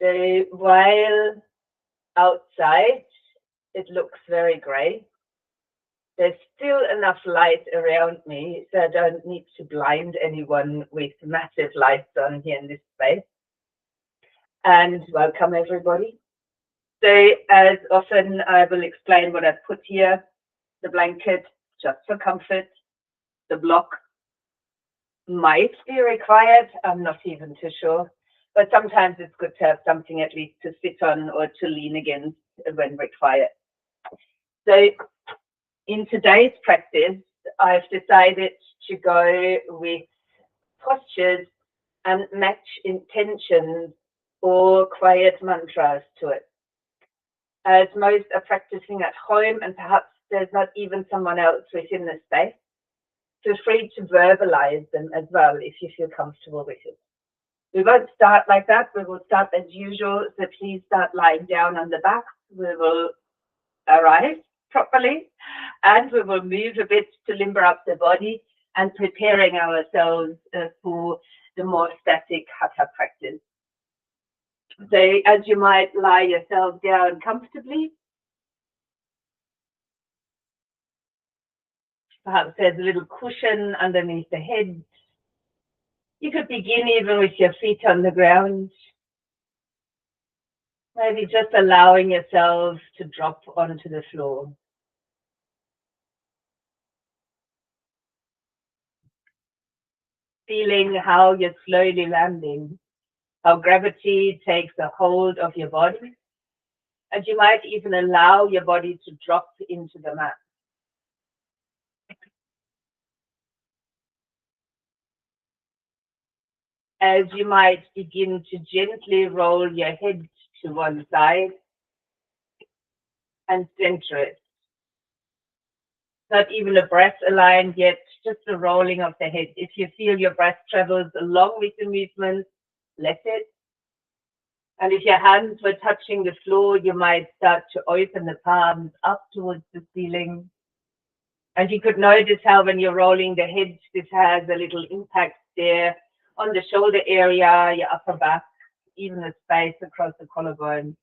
So while outside it looks very grey, there's still enough light around me, so I don't need to blind anyone with massive lights on here in this space. And welcome everybody. So as often I will explain what I've put here. The blanket, just for comfort. The block might be required, I'm not even too sure. But sometimes it's good to have something at least to sit on or to lean against when required. So in today's practice, I've decided to go with postures and match intentions or quiet mantras to it. As most are practicing at home and perhaps there's not even someone else within the space, feel free to verbalize them as well if you feel comfortable with it. We won't start like that. We will start as usual. So please start lying down on the back. We will arrive properly and we will move a bit to limber up the body and preparing ourselves for the more static Hatha practice. So as you might lie yourself down comfortably, perhaps there's a little cushion underneath the head. You could begin even with your feet on the ground. Maybe just allowing yourself to drop onto the floor. Feeling how you're slowly landing, how gravity takes a hold of your body. And you might even allow your body to drop into the mat. As you might begin to gently roll your head to one side and center it. Not even a breath aligned yet, just the rolling of the head. If you feel your breath travels along with the movement, let it. And if your hands were touching the floor, you might start to open the palms up towards the ceiling. And you could notice how when you're rolling the head, this has a little impact there on the shoulder area, your upper back, even the space across the collarbone.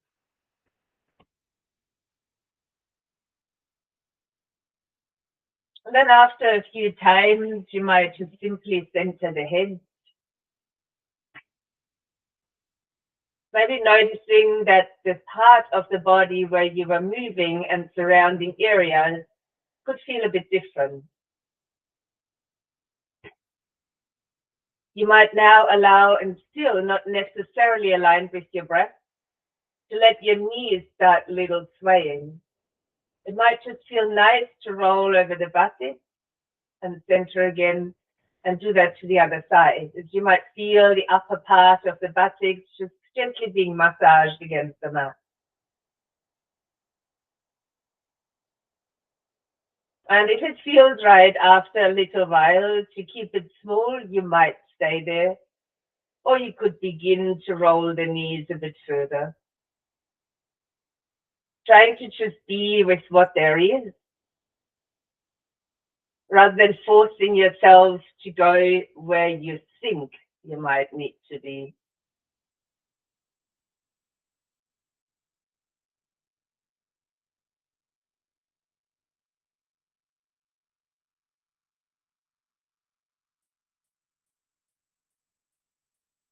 And then after a few times, you might just simply center the head. Maybe noticing that the part of the body where you are moving and surrounding areas could feel a bit different. You might now allow, and still not necessarily aligned with your breath, to let your knees start little swaying. It might just feel nice to roll over the buttocks and center again and do that to the other side. As you might feel the upper part of the buttocks just gently being massaged against the mat. And if it feels right after a little while to keep it small, you might stay there. Or you could begin to roll the knees a bit further. Trying to just be with what there is, rather than forcing yourself to go where you think you might need to be.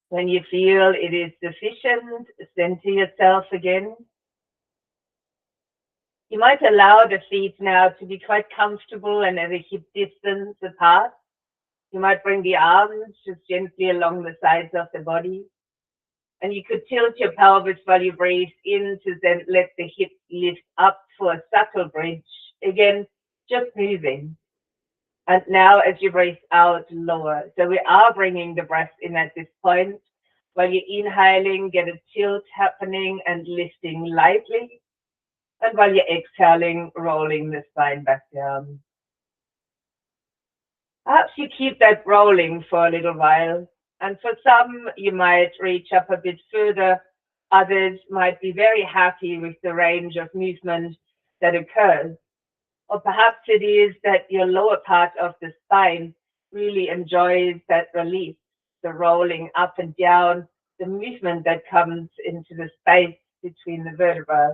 When you feel it is sufficient, center yourself again. You might allow the feet now to be quite comfortable and at a hip distance apart. You might bring the arms just gently along the sides of the body. And you could tilt your pelvis while you breathe in to then let the hips lift up for a subtle bridge. Again, just moving. And now as you breathe out, lower. So we are bringing the breath in at this point. While you're inhaling, get a tilt happening and lifting lightly. And while you're exhaling, rolling the spine back down. Perhaps you keep that rolling for a little while. And for some, you might reach up a bit further. Others might be very happy with the range of movement that occurs. Or perhaps it is that your lower part of the spine really enjoys that release, the rolling up and down, the movement that comes into the space between the vertebrae.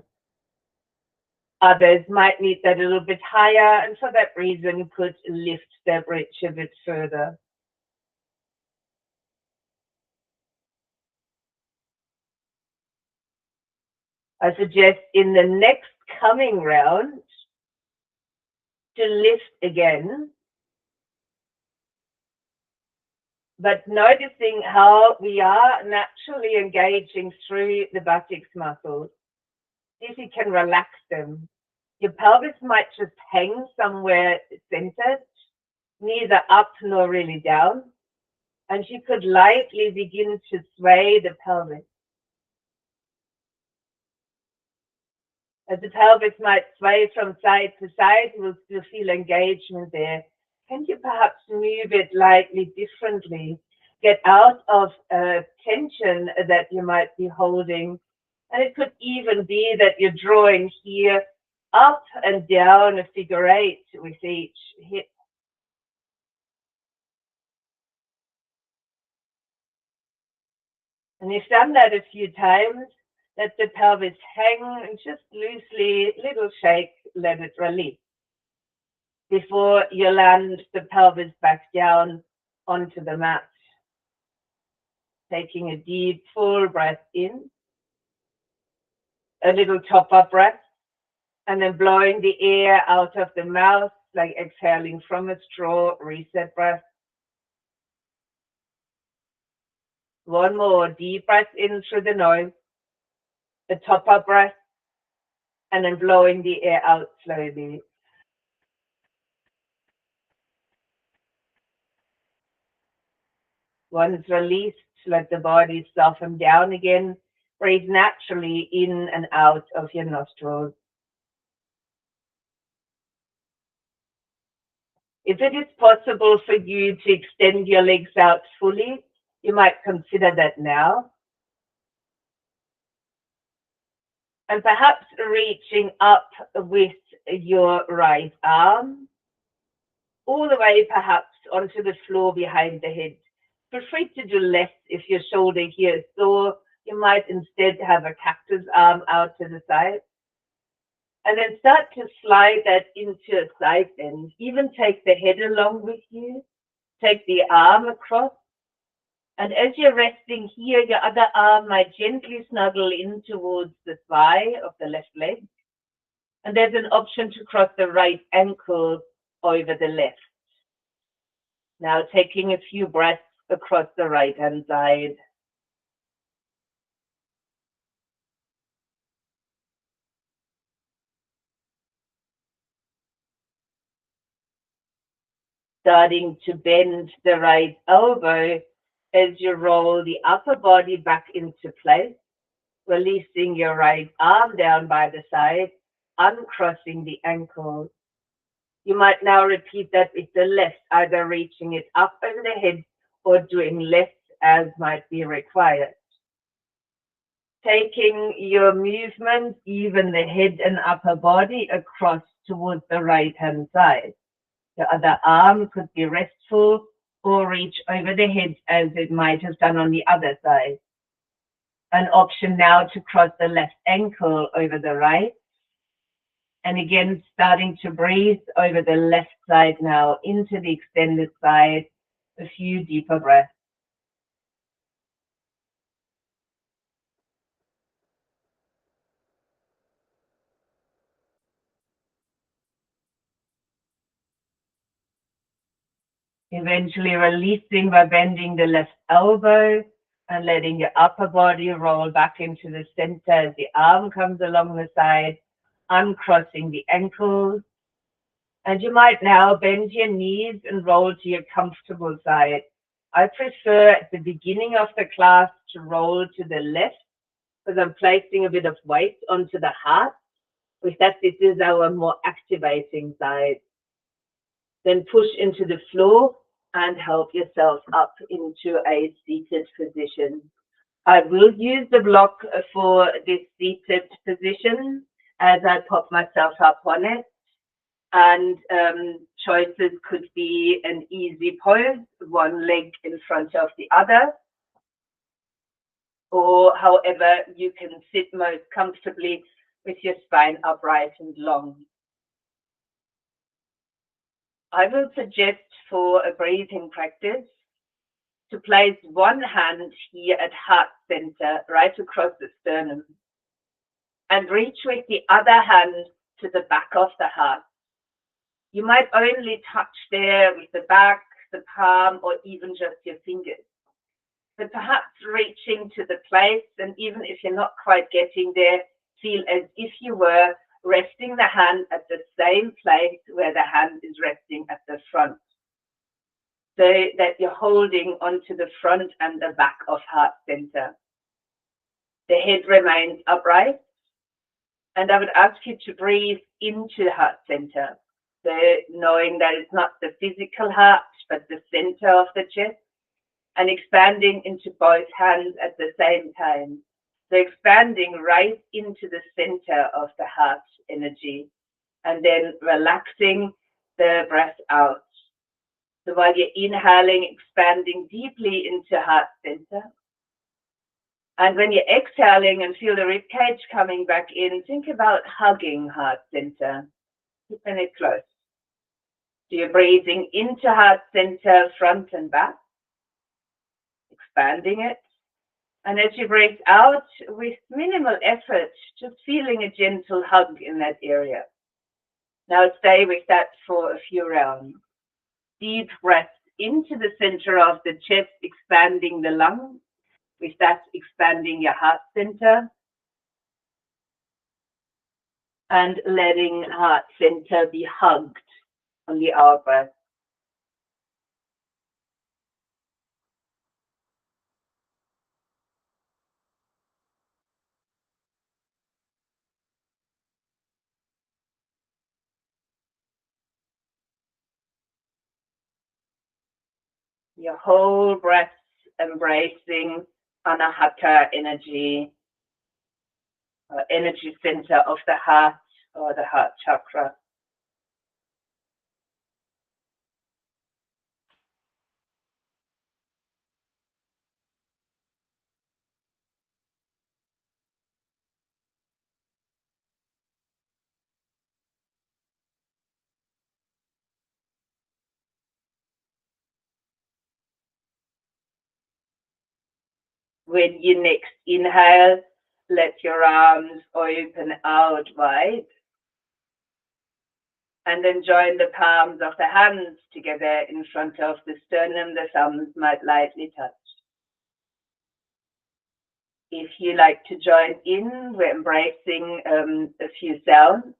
Others might need that a little bit higher, and for that reason could lift their bridge a bit further. I suggest in the next coming round to lift again, but noticing how we are naturally engaging through the buttocks muscles. See if you can relax them. Your pelvis might just hang somewhere centered, neither up nor really down, and you could lightly begin to sway the pelvis. As the pelvis might sway from side to side, we'll still feel engagement there. Can you perhaps move it lightly differently? Get out of tension that you might be holding. And it could even be that you're drawing here up and down a figure eight with each hip. And you've done that a few times. Let the pelvis hang and just loosely, little shake, let it release. Before you land the pelvis back down onto the mat. Taking a deep, full breath in. A little top-up breath. And then blowing the air out of the mouth, like exhaling from a straw, reset breath. One more deep breath in through the nose. A top-up breath. And then blowing the air out slowly. Once released, let the body soften down again. Breathe naturally in and out of your nostrils. If it is possible for you to extend your legs out fully, you might consider that now. And perhaps reaching up with your right arm, all the way perhaps onto the floor behind the head. Feel free to do less if your shoulder here is sore. You might instead have a cactus arm out to the side. And then start to slide that into a side bend. Even take the head along with you. Take the arm across. And as you're resting here, your other arm might gently snuggle in towards the thigh of the left leg. And there's an option to cross the right ankle over the left. Now taking a few breaths across the right-hand side. Starting to bend the right elbow as you roll the upper body back into place, releasing your right arm down by the side, uncrossing the ankle. You might now repeat that with the left, either reaching it up over the head or doing less as might be required. Taking your movement, even the head and upper body, across towards the right-hand side. The other arm could be restful or reach over the head as it might have done on the other side. An option now to cross the left ankle over the right. And again, starting to breathe over the left side now into the extended side. A few deeper breaths. Eventually releasing by bending the left elbow and letting your upper body roll back into the center as the arm comes along the side, uncrossing the ankles. And you might now bend your knees and roll to your comfortable side. I prefer at the beginning of the class to roll to the left because I'm placing a bit of weight onto the heart. With that, this is our more activating side. Then push into the floor and help yourself up into a seated position. I will use the block for this seated position as I pop myself up on it. And choices could be an easy pose, one leg in front of the other. or however you can sit most comfortably with your spine upright and long. I will suggest for a breathing practice to place one hand here at heart center, right across the sternum, and reach with the other hand to the back of the heart. You might only touch there with the back, the palm, or even just your fingers. But perhaps reaching to the place, and even if you're not quite getting there, feel as if you were resting the hand at the same place where the hand is resting at the front. So that you're holding onto the front and the back of heart center. The head remains upright. And I would ask you to breathe into heart center. So knowing that it's not the physical heart, but the center of the chest, and expanding into both hands at the same time. So expanding right into the center of the heart energy, and then relaxing the breath out. So while you're inhaling, expanding deeply into heart center. And when you're exhaling and feel the rib cage coming back in, think about hugging heart center, keeping it close. So you're breathing into heart center, front and back, expanding it. And as you breathe out, with minimal effort, just feeling a gentle hug in that area. Now stay with that for a few rounds. Deep breath into the center of the chest, expanding the lungs. With that, expanding your heart center. And letting heart center be hugged on the out breath. Your whole breath embracing Anahata energy, or energy center of the heart or the heart chakra. When you next inhale, let your arms open out wide. And then join the palms of the hands together in front of the sternum. The thumbs might lightly touch. If you like to join in, we're embracing a few sounds.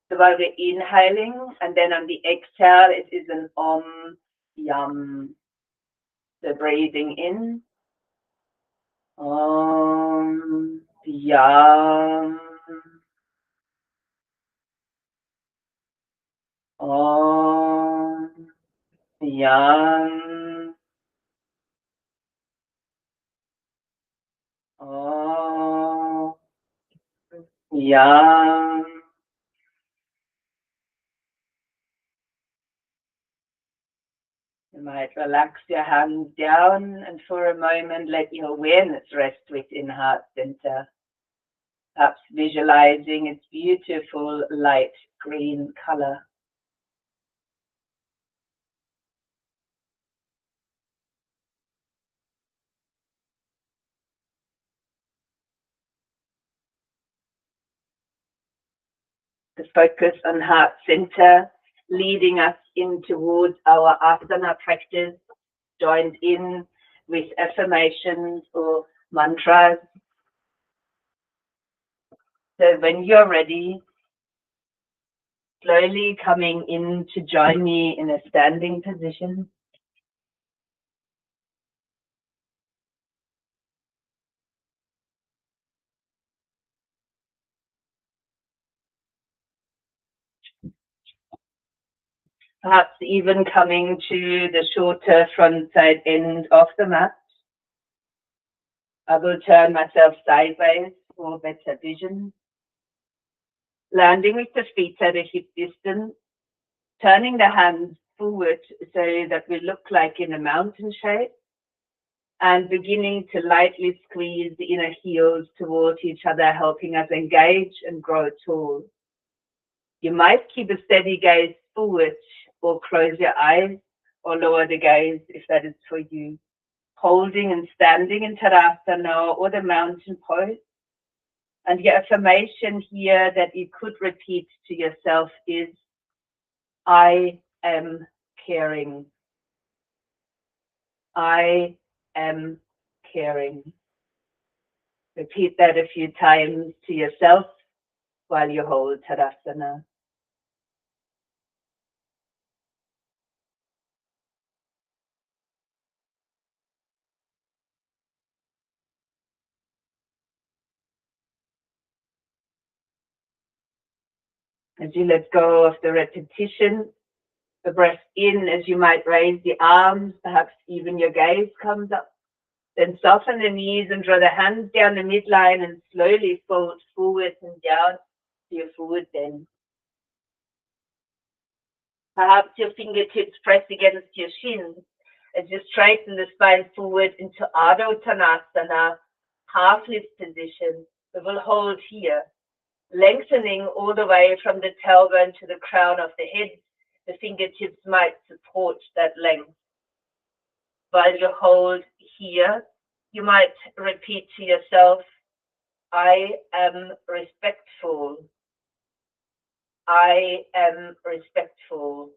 So while we're inhaling, and then on the exhale, it is an om, yam. So breathing in, om, yam, om, yam, om, yam. You might relax your hands down and for a moment let your awareness rest within heart center. Perhaps visualizing its beautiful light green color. The focus on heart center, leading us in towards our asana practice, joined in with affirmations or mantras. So when you're ready, slowly coming in to join me in a standing position. Perhaps even coming to the shorter front side end of the mat. I will turn myself sideways for better vision. Landing with the feet at a hip distance, turning the hands forward so that we look like in a mountain shape. and beginning to lightly squeeze the inner heels towards each other, helping us engage and grow tall. You might keep a steady gaze forward or close your eyes or lower the gaze if that is for you. Holding and standing in Tadasana or the mountain pose. And your affirmation here that you could repeat to yourself is, I am caring. I am caring. Repeat that a few times to yourself while you hold Tadasana. As you let go of the repetition, the breath in as you might raise the arms, perhaps even your gaze comes up. Then soften the knees and draw the hands down the midline and slowly fold forward and down to your forward bend. Perhaps your fingertips press against your shins as you straighten the spine forward into Ardha Uttanasana, half lift position. We will hold here, lengthening all the way from the tailbone to the crown of the head. The fingertips might support that length. While you hold here, you might repeat to yourself, I am respectful. I am respectful.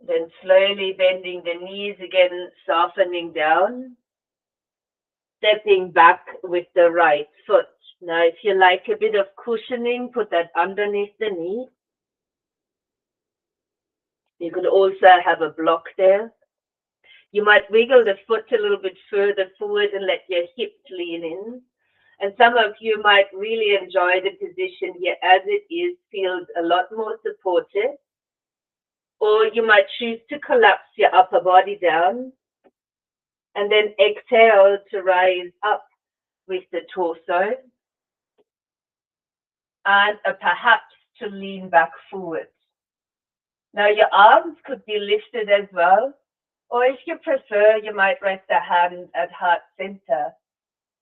Then slowly bending the knees again, softening down. Stepping back with the right foot. Now, if you like a bit of cushioning, put that underneath the knee. You could also have a block there. You might wiggle the foot a little bit further forward and let your hips lean in. And some of you might really enjoy the position here as it is, feels a lot more supported. Or you might choose to collapse your upper body down and then exhale to rise up with the torso and perhaps to lean back forward. Now your arms could be lifted as well, or if you prefer, you might rest a hand at heart center,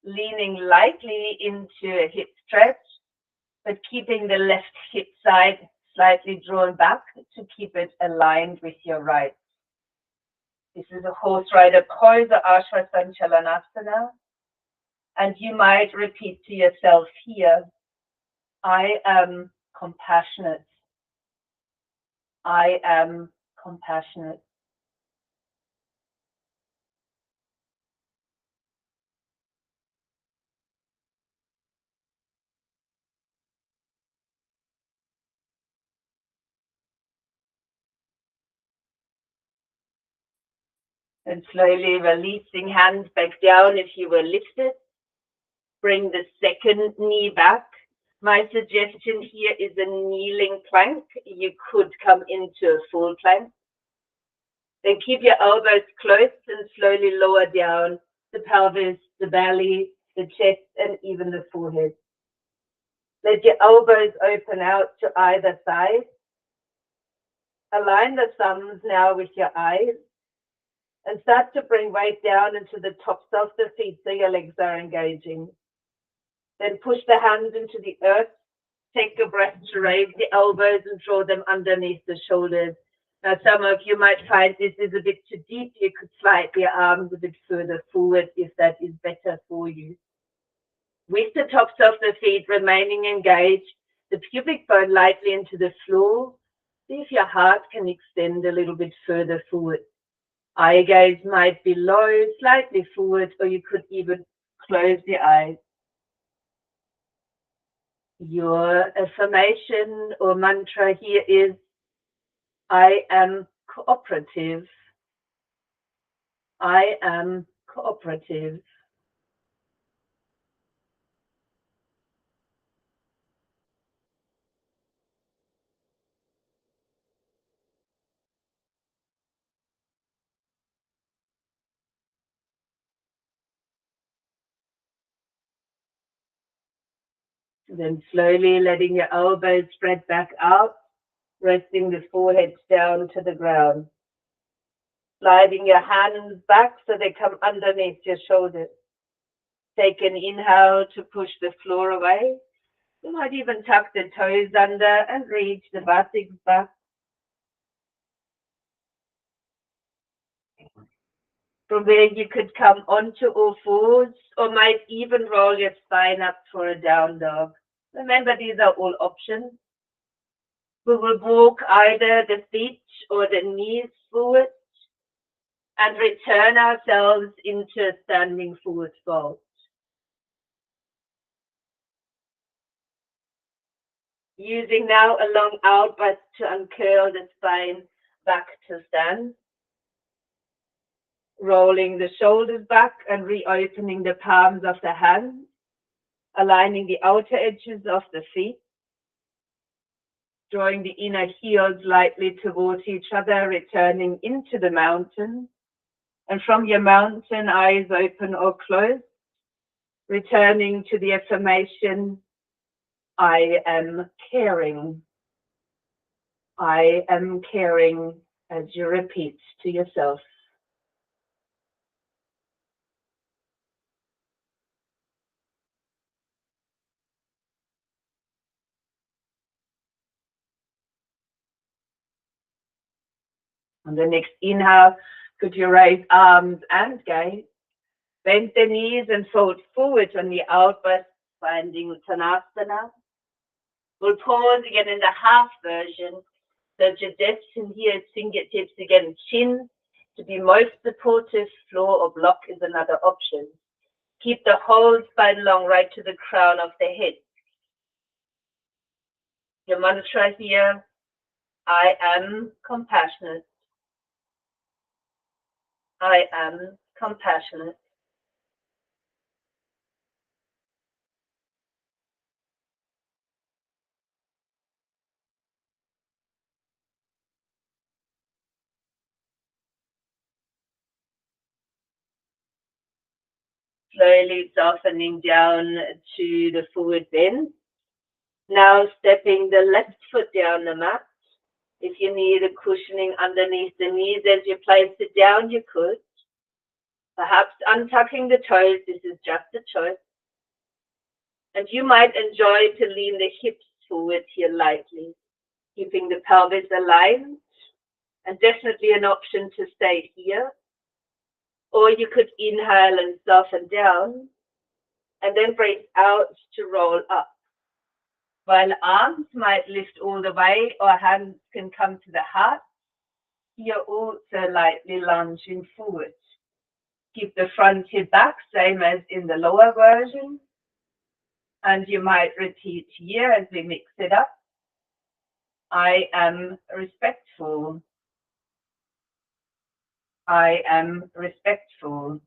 leaning lightly into a hip stretch, but keeping the left hip side slightly drawn back to keep it aligned with your right. This is a horse rider pose or Ashwasanchalanasana, and you might repeat to yourself here, I am compassionate. I am compassionate. And slowly releasing hands back down if you were lifted. Bring the second knee back. My suggestion here is a kneeling plank. You could come into a full plank. Then keep your elbows close and slowly lower down the pelvis, the belly, the chest, and even the forehead. Let your elbows open out to either side. Align the thumbs now with your eyes and start to bring weight down into the tops of the feet so your legs are engaging. Then push the hands into the earth. Take a breath to raise the elbows and draw them underneath the shoulders. Now, some of you might find this is a bit too deep. You could slide your arms a bit further forward if that is better for you. With the tops of the feet remaining engaged, the pubic bone lightly into the floor. See if your heart can extend a little bit further forward. Eye gaze might be low, slightly forward, or you could even close the eyes. Your affirmation or mantra here is, I am cooperative. I am cooperative. Then slowly letting your elbows spread back out, resting the forehead down to the ground. Sliding your hands back so they come underneath your shoulders. Take an inhale to push the floor away. You might even tuck the toes under and reach the buttocks back. From there, you could come onto all fours or might even roll your spine up for a down dog. Remember, these are all options. We will walk either the feet or the knees forward and return ourselves into a standing forward fold. Using now a long out breath to uncurl the spine back to stand. Rolling the shoulders back and reopening the palms of the hands, aligning the outer edges of the feet, drawing the inner heels lightly towards each other, returning into the mountain. And from your mountain, eyes open or closed, returning to the affirmation, I am caring. I am caring, as you repeat to yourself. On the next inhale, could you raise arms and gaze? Bend the knees and fold forward on the out breath, finding Uttanasana. We'll pause again in the half version. So your depth in here, fingertips again, chin to be most supportive, floor or block is another option. Keep the whole spine long right to the crown of the head. Your mantra here, I am compassionate. I am compassionate. Slowly softening down to the forward bend. Now stepping the left foot down the mat. If you need a cushioning underneath the knees as you place it down, you could. Perhaps untucking the toes, this is just a choice. And you might enjoy to lean the hips forward here lightly, keeping the pelvis aligned, and definitely an option to stay here. Or you could inhale and soften down, and then breathe out to roll up. While arms might lift all the way, or hands can come to the heart, you're also lightly lunging forward. Keep the front hip back, same as in the lower version. And you might repeat here as we mix it up. I am respectful. I am respectful.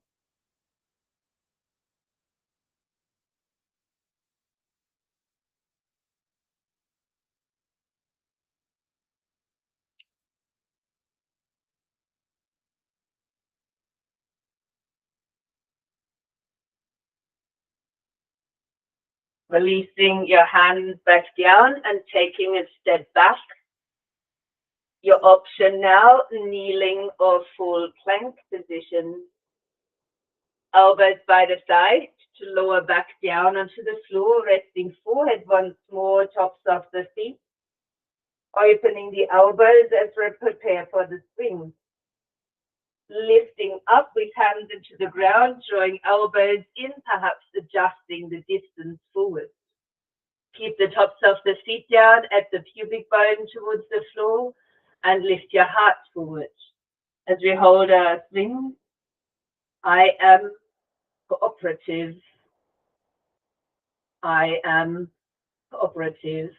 Releasing your hands back down and taking a step back. Your option now, kneeling or full plank position. Elbows by the side to lower back down onto the floor, resting forehead once more, tops of the feet. Opening the elbows as we prepare for the swing. Lifting up with hands into the ground, drawing elbows in, perhaps adjusting the distance forward. Keep the tops of the feet down at the pubic bone towards the floor and lift your heart forward. As we hold our swing, I am cooperative. I am cooperative.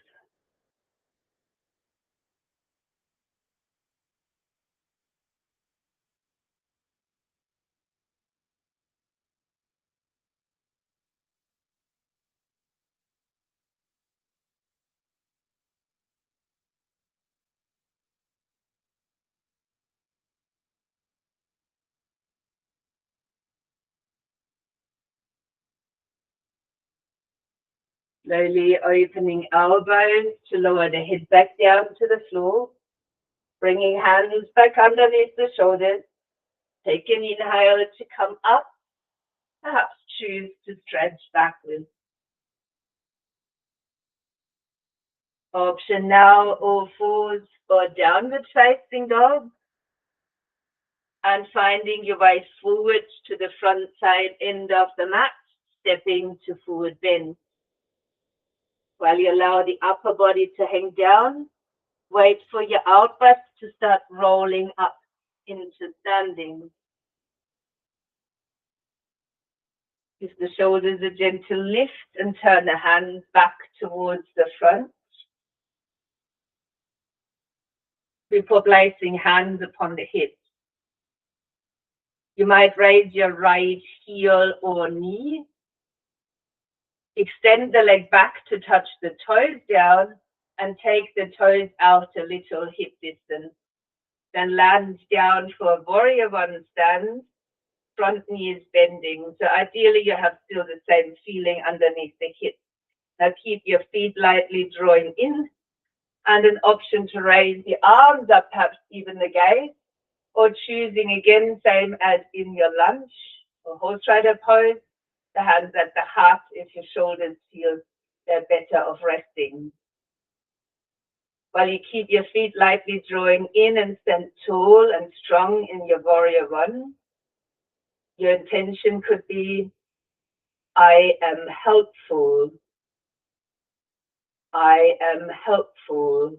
Slowly opening elbows to lower the head back down to the floor. Bringing hands back underneath the shoulders. Take an inhale to come up. Perhaps choose to stretch backwards. Option now, all fours or downward facing dog. And finding your way forward to the front side end of the mat, stepping to forward bend. While you allow the upper body to hang down, wait for your outbreath to start rolling up into standing. Give the shoulders a gentle lift and turn the hands back towards the front. Before placing hands upon the hips. You might raise your right heel or knee. Extend the leg back to touch the toes down and take the toes out a little hip distance. Then land down for a warrior one stand. Front knee is bending. So ideally you have still the same feeling underneath the hips. Now keep your feet lightly drawing in and an option to raise the arms up, perhaps even the gaze, or choosing again, same as in your lunge or horse rider pose, the hands at the heart if your shoulders feel they're better off resting. While you keep your feet lightly drawing in and stand tall and strong in your warrior one, your intention could be, I am helpful. I am helpful.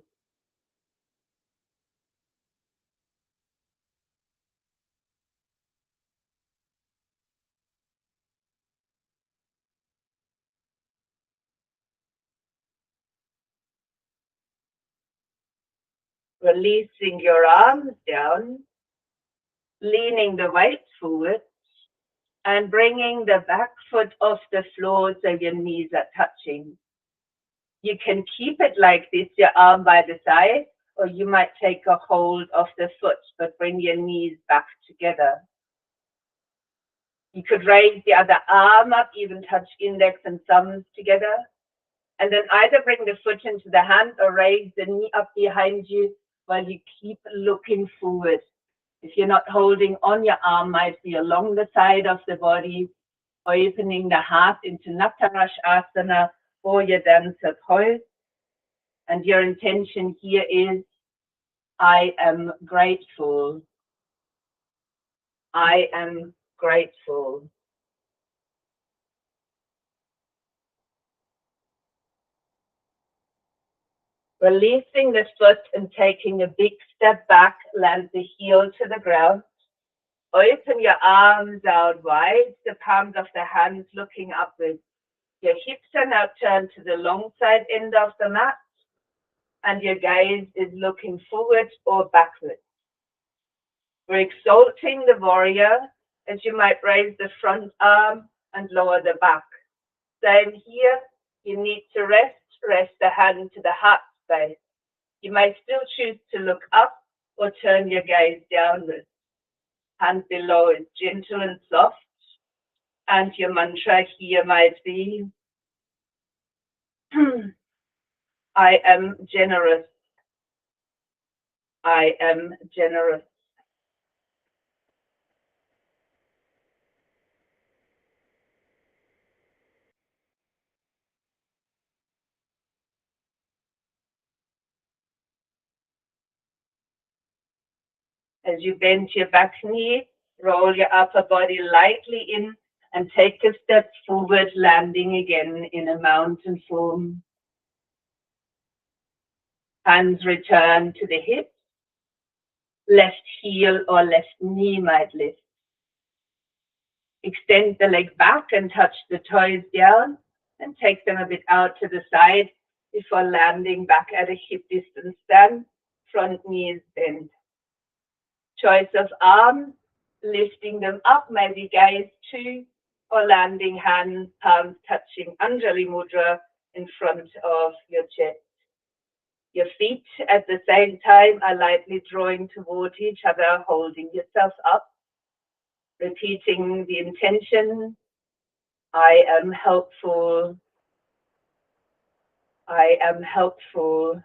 Releasing your arms down, leaning the weight forward, and bringing the back foot off the floor so your knees are touching. You can keep it like this, your arm by the side, or you might take a hold of the foot, but bring your knees back together. You could raise the other arm up, even touch index and thumbs together, and then either bring the foot into the hand or raise the knee up behind you while you keep looking forward. If you're not holding on, your arm might be along the side of the body, opening the heart into Nataraj Asana or your dancer pose. And your intention here is, I am grateful. I am grateful. Releasing the foot and taking a big step back, land the heel to the ground. Open your arms out wide, the palms of the hands looking upwards. Your hips are now turned to the long side end of the mat, and your gaze is looking forward or backwards. We're exalting the warrior as you might raise the front arm and lower the back. Same here, you need to rest the hand to the heart space. You may still choose to look up or turn your gaze downwards. Hand below is gentle and soft, and your mantra here might be, I am generous. I am generous. As you bend your back knee, roll your upper body lightly in and take a step forward, landing again in a mountain form. Hands return to the hips. Left heel or left knee might lift. Extend the leg back and touch the toes down and take them a bit out to the side before landing back at a hip distance stand. Front knee is bent. Choice of arms, lifting them up, maybe gaze to, or landing hands, palms touching Anjali Mudra in front of your chest. Your feet at the same time are lightly drawing toward each other, holding yourself up. Repeating the intention, I am helpful. I am helpful.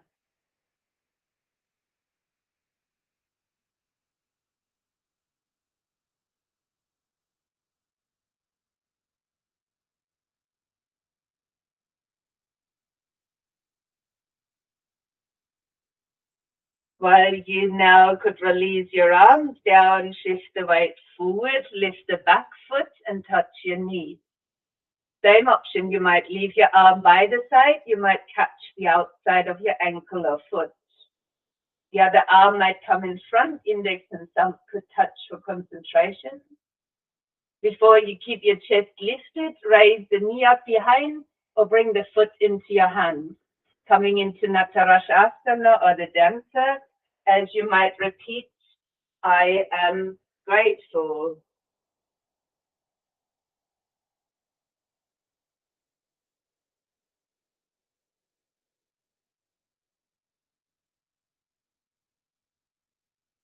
While you now could release your arms down, shift the weight forward, lift the back foot and touch your knee. Same option, you might leave your arm by the side, you might catch the outside of your ankle or foot. The other arm might come in front, index and thumb could touch for concentration. Before you keep your chest lifted, raise the knee up behind or bring the foot into your hands. Coming into Asana or the dancer, as you might repeat, I am grateful.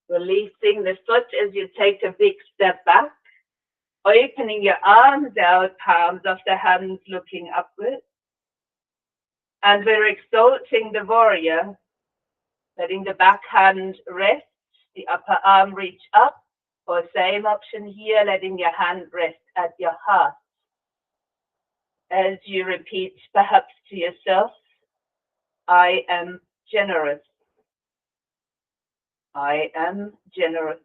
Releasing the foot as you take a big step back, opening your arms out, palms of the hands looking upwards. And we're exalting the warrior, letting the back hand rest, the upper arm reach up, or same option here, letting your hand rest at your heart. As you repeat perhaps to yourself, I am generous. I am generous.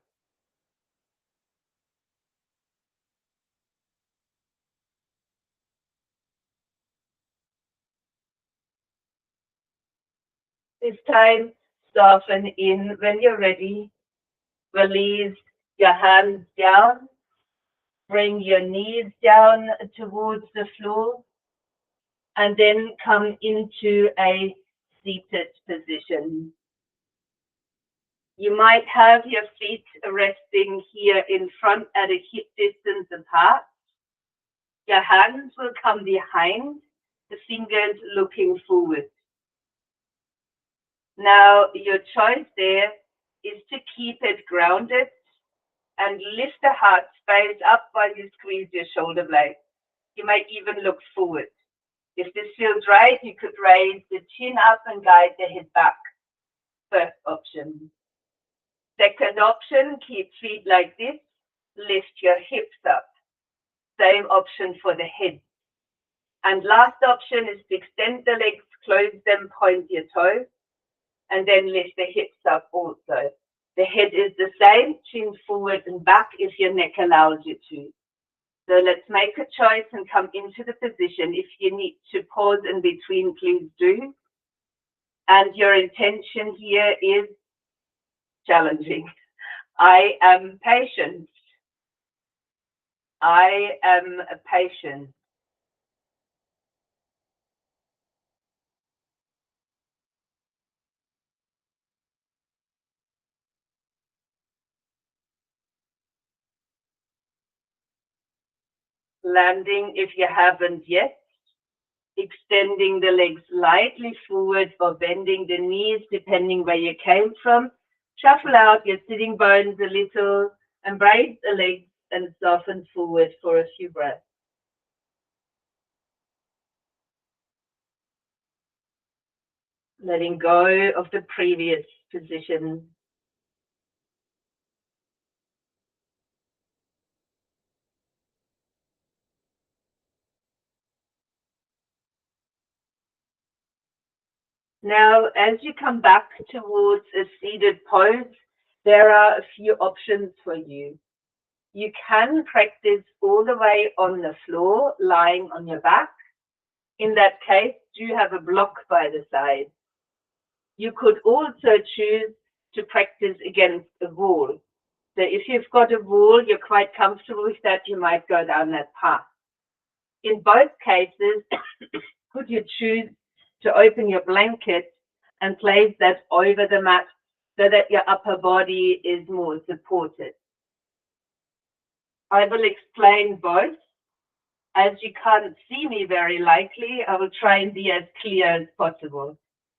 This time, soften in when you're ready. Release your hands down. Bring your knees down towards the floor. And then come into a seated position. You might have your feet resting here in front at a hip distance apart. Your hands will come behind, the fingers looking forward. Now, your choice there is to keep it grounded and lift the heart space up while you squeeze your shoulder blades. You might even look forward. If this feels right, you could raise the chin up and guide the head back. First option. Second option, keep feet like this. Lift your hips up. Same option for the head. And last option is to extend the legs, close them, point your toes, and then lift the hips up also. The head is the same, chin forward and back if your neck allows you to. So let's make a choice and come into the position. If you need to pause in between, please do. And your intention here is challenging. I am patient. I am patient. Landing if you haven't yet. Extending the legs slightly forward or bending the knees depending where you came from. Shuffle out your sitting bones a little, embrace the legs and soften forward for a few breaths. Letting go of the previous position. Now, as you come back towards a seated pose, there are a few options for you. You can practice all the way on the floor, lying on your back. In that case, do have a block by the side. You could also choose to practice against a wall. So if you've got a wall, you're quite comfortable with that, you might go down that path. In both cases, could you choose to open your blanket and place that over the mat so that your upper body is more supported? I will explain both. As you can't see me very likely, I will try and be as clear as possible.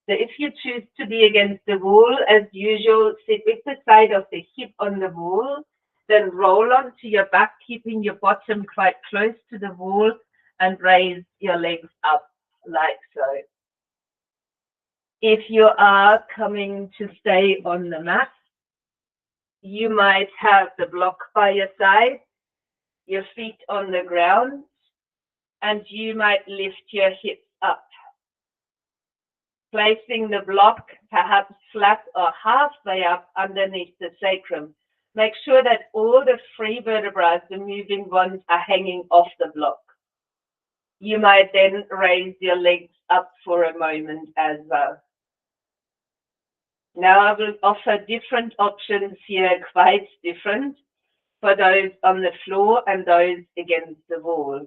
So if you choose to be against the wall, as usual, sit with the side of the hip on the wall, then roll onto your back, keeping your bottom quite close to the wall, and raise your legs up like so. If you are coming to stay on the mat, you might have the block by your side, your feet on the ground, and you might lift your hips up, placing the block perhaps flat or halfway up underneath the sacrum. Make sure that all the free vertebrae, the moving ones, are hanging off the block. You might then raise your legs up for a moment as well. Now I will offer different options here, quite different, for those on the floor and those against the wall.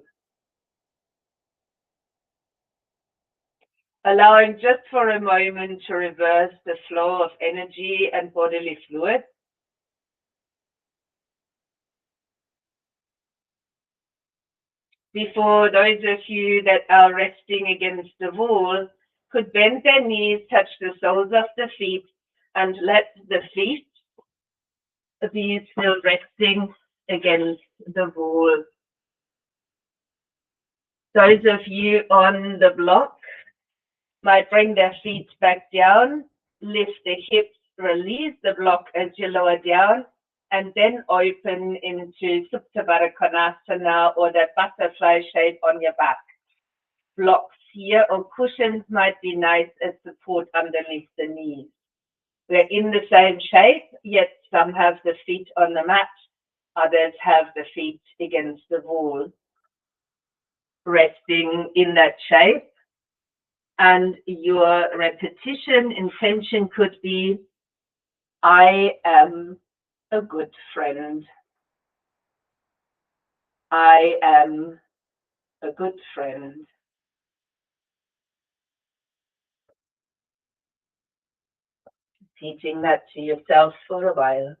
Allowing just for a moment to reverse the flow of energy and bodily fluid. Before, those of you that are resting against the wall could bend their knees, touch the soles of the feet, and let the feet be still resting against the wall. Those of you on the block might bring their feet back down, lift the hips, release the block as you lower down, and then open into Supta Baddha Konasana, or that butterfly shape on your back. Blocks here or cushions might be nice as support underneath the knees. We're in the same shape, yet some have the feet on the mat, others have the feet against the wall. Resting in that shape, and your repetition intention could be, I am a good friend. I am a good friend. Teaching that to yourself for a while.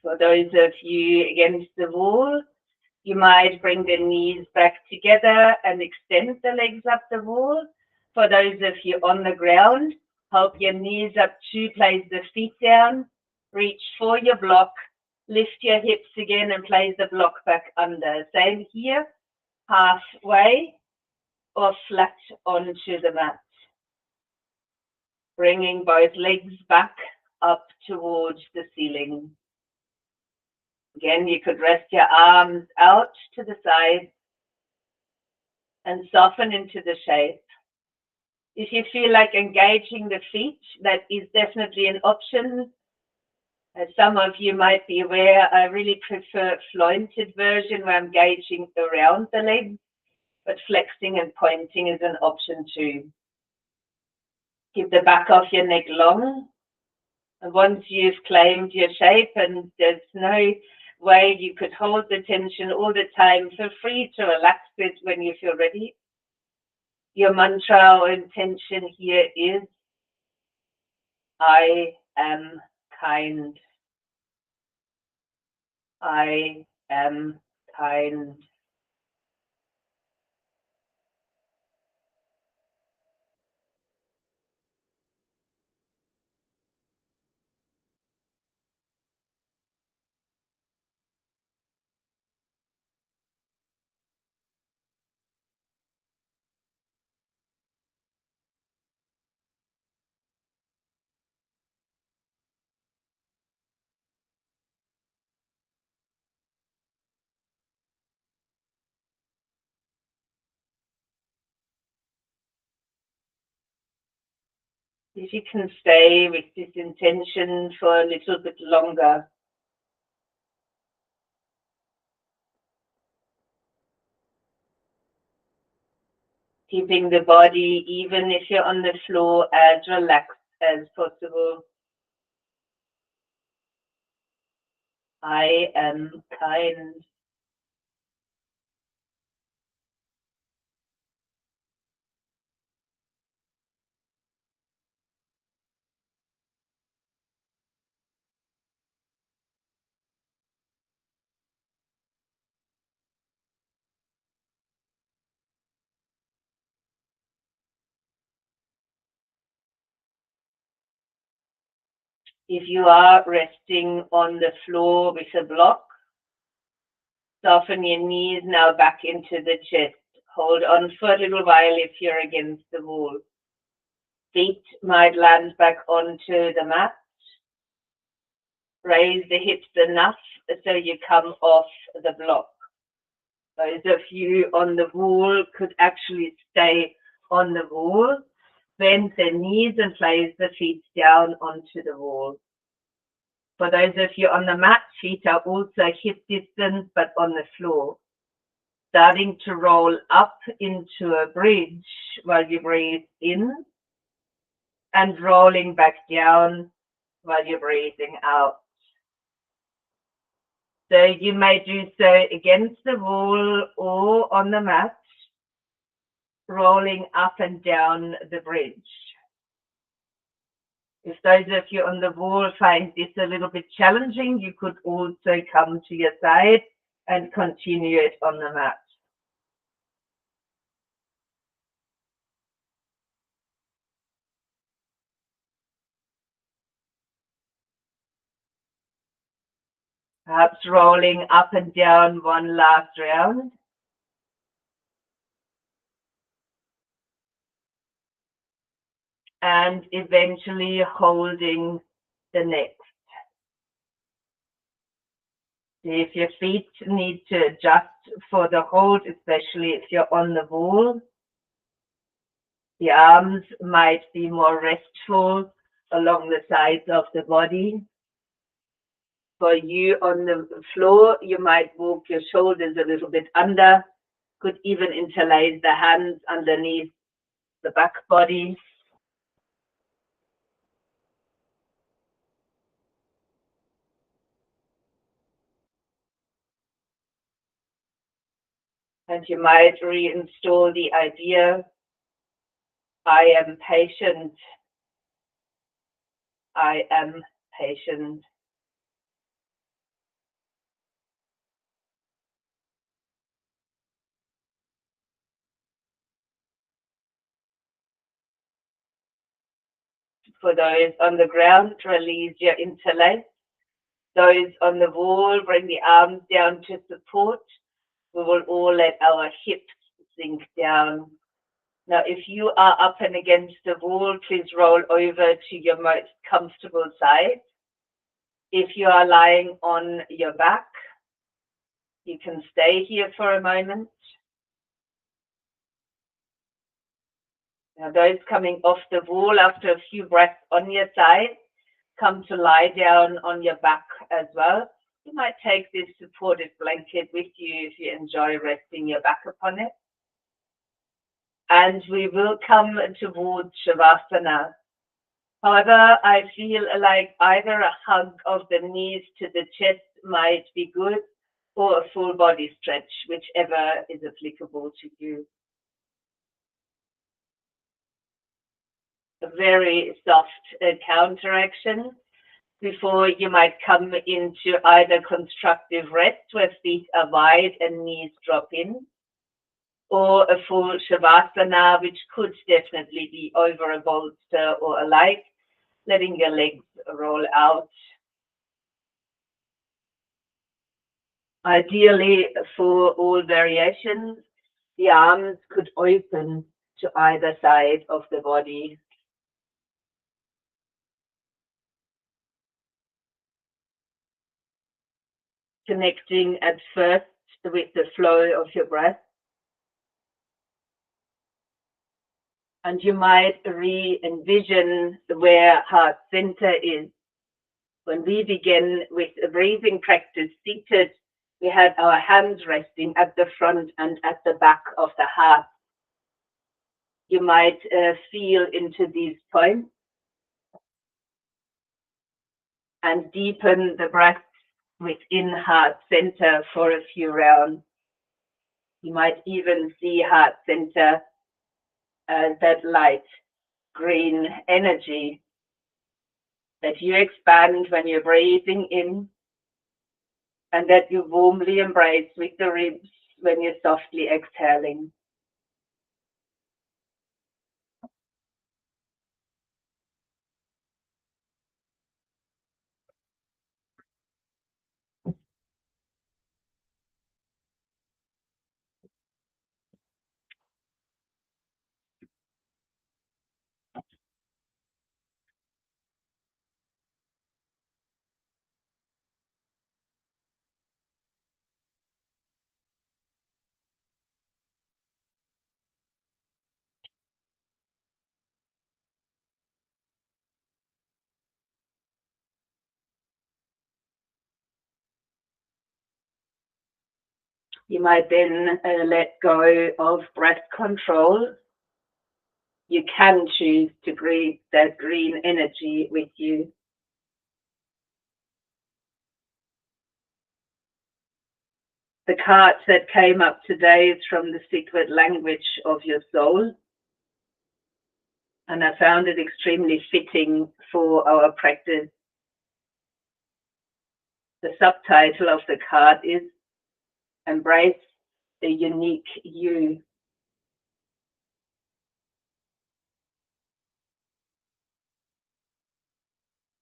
For those of you against the wall, you might bring the knees back together and extend the legs up the wall. For those of you on the ground, hold your knees up to place the feet down, reach for your block, lift your hips again and place the block back under. Same here, halfway or flat onto the mat. Bringing both legs back up towards the ceiling. Again, you could rest your arms out to the side and soften into the shape. If you feel like engaging the feet, that is definitely an option. As some of you might be aware, I really prefer flointed version where I'm engaging around the legs, but flexing and pointing is an option too. Keep the back of your neck long. And once you've claimed your shape and there's no way you could hold the tension all the time, feel free to relax it when you feel ready. Your mantra or intention here is, I am kind. I am kind. If you can stay with this intention for a little bit longer. Keeping the body, even if you're on the floor, as relaxed as possible. I am kind. If you are resting on the floor with a block, soften your knees now back into the chest. Hold on for a little while if you're against the wall. Feet might land back onto the mat. Raise the hips enough so you come off the block. Those of you on the wall could actually stay on the wall, bend the knees and place the feet down onto the wall. For those of you on the mat, feet are also hip distance but on the floor. Starting to roll up into a bridge while you breathe in and rolling back down while you're breathing out. So you may do so against the wall or on the mat, rolling up and down the bridge. If those of you on the wall find this a little bit challenging, you could also come to your side and continue it on the mat. Perhaps rolling up and down one last round. And eventually holding the next. If your feet need to adjust for the hold, especially if you're on the wall, the arms might be more restful along the sides of the body. For you on the floor, you might walk your shoulders a little bit under, could even interlace the hands underneath the back body. And you might reinstall the idea, I am patient. I am patient. For those on the ground, release your interlace. Those on the wall, bring the arms down to support. We will all let our hips sink down. Now, if you are up and against the wall, please roll over to your most comfortable side. If you are lying on your back, you can stay here for a moment. Now, those coming off the wall after a few breaths on your side, come to lie down on your back as well. You might take this supportive blanket with you if you enjoy resting your back upon it. And we will come towards Shavasana. However, I feel like either a hug of the knees to the chest might be good, or a full body stretch, whichever is applicable to you. A very soft counteraction before you might come into either constructive rest where feet are wide and knees drop in, or a full Shavasana, which could definitely be over a bolster or a light, letting your legs roll out. Ideally, for all variations, the arms could open to either side of the body. Connecting at first with the flow of your breath. And you might re-envision where heart center is. When we begin with a breathing practice seated, we had our hands resting at the front and at the back of the heart. You might feel into these points and deepen the breath within heart center for a few rounds. You might even see heart center as that light green energy that you expand when you're breathing in, and that you warmly embrace with the ribs when you're softly exhaling. You might then let go of breath control. You can choose to breathe that green energy with you. The card that came up today is from the secret language of your soul. And I found it extremely fitting for our practice. The subtitle of the card is Embrace the Unique You.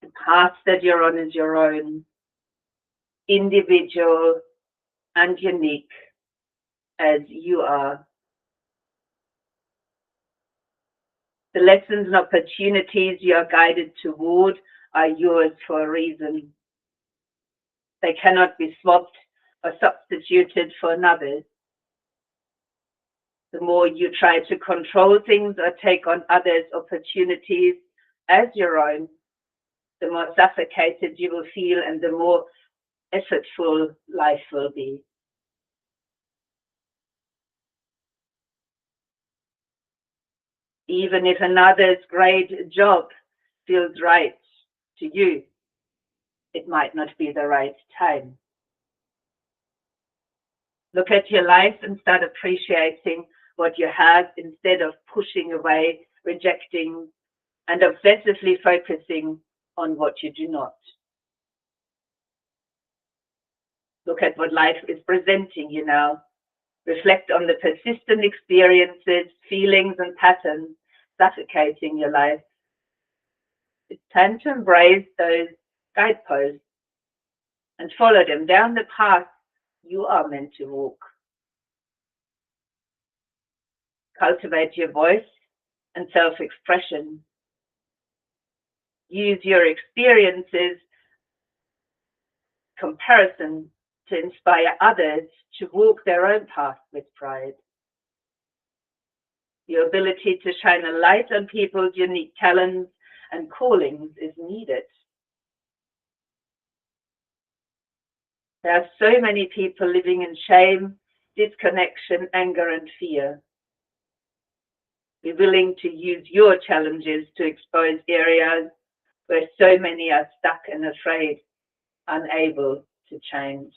The path that you're on is your own, individual and unique as you are. The lessons and opportunities you are guided toward are yours for a reason. They cannot be swapped or substituted for another's. The more you try to control things or take on others' opportunities as your own, the more suffocated you will feel and the more effortful life will be. Even if another's great job feels right to you, it might not be the right time. Look at your life and start appreciating what you have instead of pushing away, rejecting, and obsessively focusing on what you do not. Look at what life is presenting you now. Reflect on the persistent experiences, feelings, and patterns suffocating your life. It's time to embrace those guideposts and follow them down the path you are meant to walk. Cultivate your voice and self-expression. Use your experiences, comparison, to inspire others to walk their own path with pride. Your ability to shine a light on people's unique talents and callings is needed. There are so many people living in shame, disconnection, anger, and fear. Be willing to use your challenges to expose areas where so many are stuck and afraid, unable to change.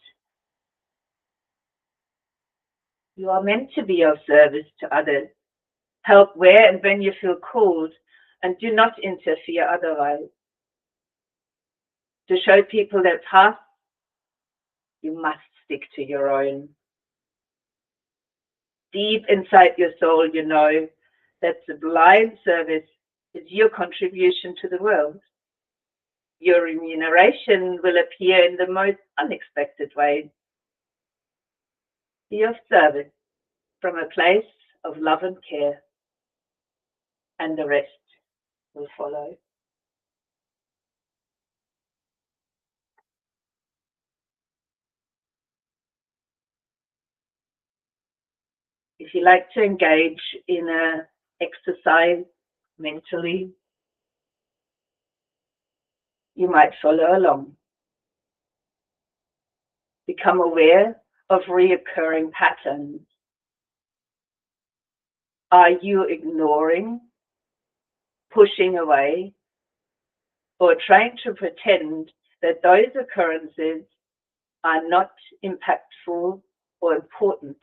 You are meant to be of service to others. Help where and when you feel called, and do not interfere otherwise. To show people their path, you must stick to your own. Deep inside your soul, you know that sublime service is your contribution to the world. Your remuneration will appear in the most unexpected ways. Be of service from a place of love and care, and the rest will follow. If you like to engage in an exercise mentally, you might follow along. Become aware of reoccurring patterns. Are you ignoring, pushing away, or trying to pretend that those occurrences are not impactful or important?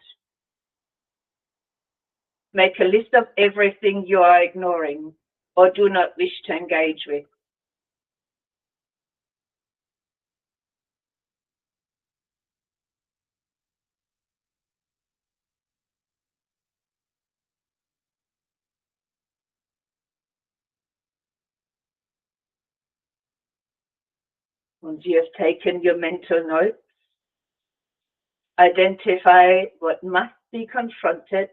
Make a list of everything you are ignoring or do not wish to engage with. Once you have taken your mental notes, identify what must be confronted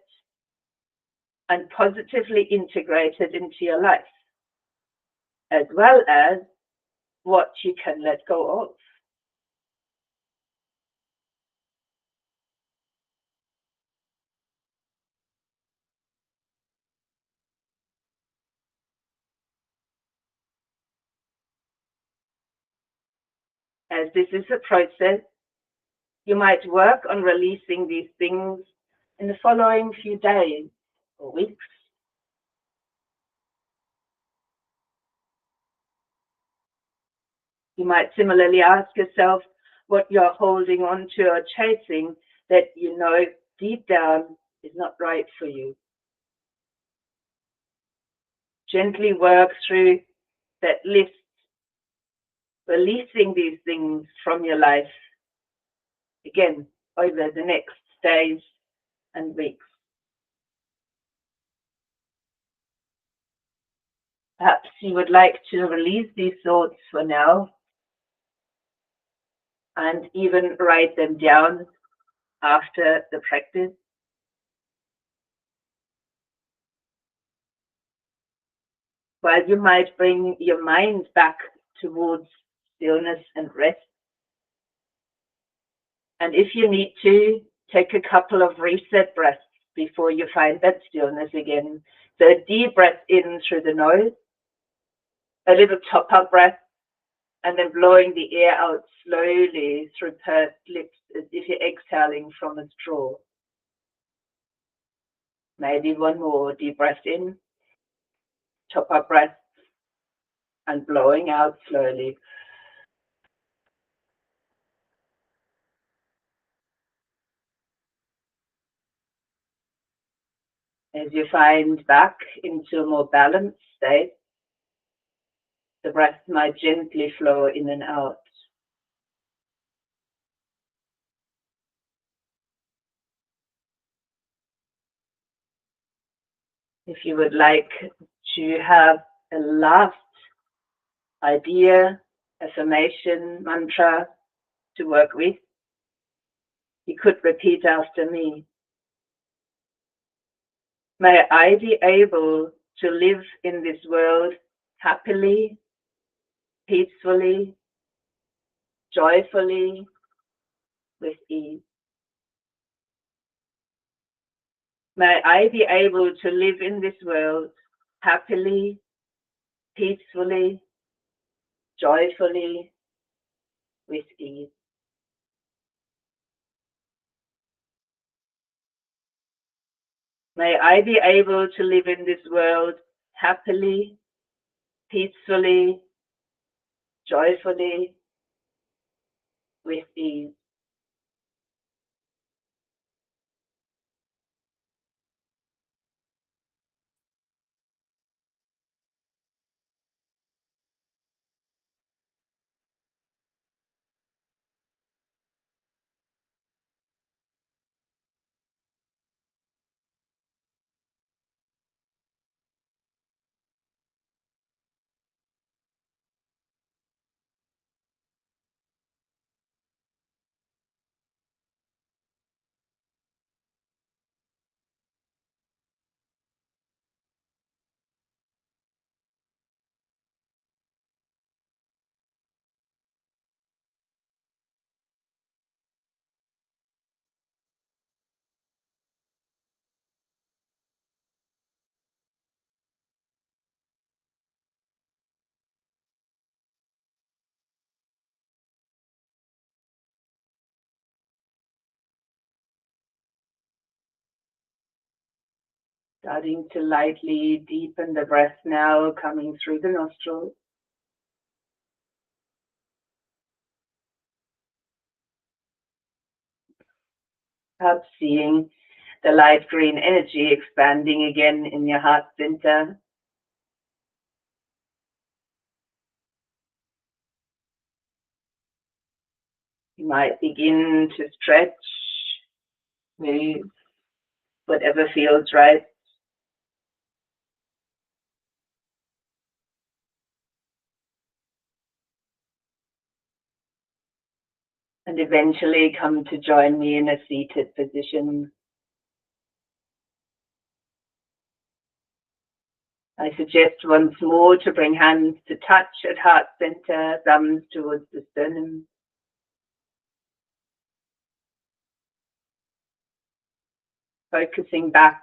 and positively integrated into your life, as well as what you can let go of. As this is a process, You might work on releasing these things in the following few days or weeks. You might similarly ask yourself what you're holding on to or chasing that you know deep down is not right for you. Gently work through that list, releasing these things from your life again over the next days and weeks. Perhaps you would like to release these thoughts for now and even write them down after the practice. While you might bring your mind back towards stillness and rest. And if you need to, take a couple of reset breaths before you find that stillness again. So a deep breath in through the nose, a little top-up breath, and then blowing the air out slowly through pursed lips as if you're exhaling from a straw. Maybe one more deep breath in, top-up breath, and blowing out slowly. As you find back into a more balanced state, the breath might gently flow in and out. If you would like to have a last idea, affirmation, mantra to work with, you could repeat after me. May I be able to live in this world happily, peacefully, joyfully, with ease. May I be able to live in this world happily, peacefully, joyfully, with ease. May I be able to live in this world happily, peacefully, joyfully, with ease. Starting to lightly deepen the breath now, coming through the nostrils. Perhaps seeing the light green energy expanding again in your heart center. You might begin to stretch, move, whatever feels right. And eventually come to join me in a seated position. I suggest once more to bring hands to touch at heart center, thumbs towards the sternum. Focusing back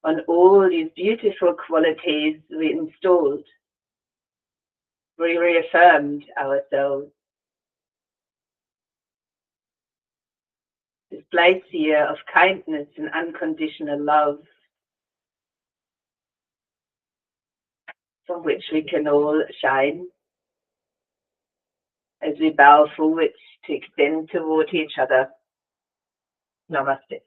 on all these beautiful qualities we installed. We reaffirmed ourselves. place here of kindness and unconditional love, from which we can all shine as we bow forward to extend toward each other. Namaste.